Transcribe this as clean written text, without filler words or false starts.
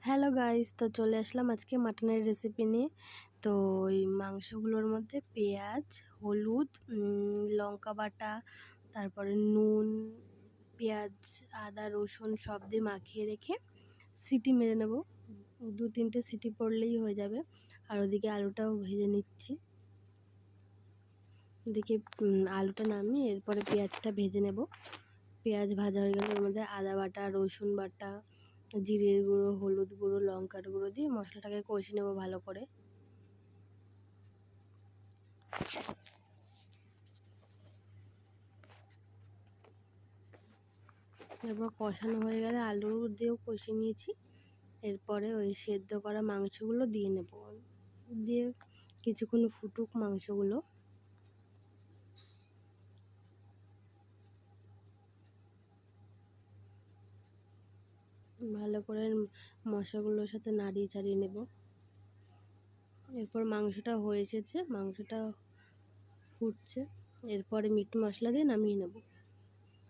Hello guys, তো চলে আসলাম আজকে মাটনের রেসিপি নিয়ে। তো ওই মাংসগুলোর মধ্যে পেঁয়াজ, হলুদ, লঙ্কা বাটা, তারপরে নুন, পেঁয়াজ, আদা, রসুন সব দিয়ে মাখিয়ে রেখে সিটি মেরে নেব। 2-3টে সিটি পড়লেই হয়ে যাবে। আর ওদিকে আলুটাও ভেজে নিচ্ছি। এদিকে আলুটা নামিয়ে এরপরে পেঁয়াজটা ভেজে নেব। পেঁয়াজ ভাজা হয়ে গেলে ওর মধ্যে আদা বাটা, রসুন বাটা, জিরের গুঁড়ো, হলুদ গুঁড়ো, লঙ্কার গুঁড়ো দিয়ে মশলাটাকে কষে নেব ভালো করে। এরপর কষানো হয়ে গেলে আলু দিয়েও কষিয়ে নিয়েছি। এরপরে ওই সেদ্ধ করা মাংসগুলো দিয়ে নেব, দিয়ে কিছুক্ষণ ফুটুক মাংসগুলো। ভালো করে মশলাগুলোর সাথে নাড়িয়ে চাড়িয়ে নেব। এরপর মাংসটা হয়ে এসেছে, মাংসটা ফুটছে। এরপরে মিট মশলা দিয়ে নামিয়ে নেব।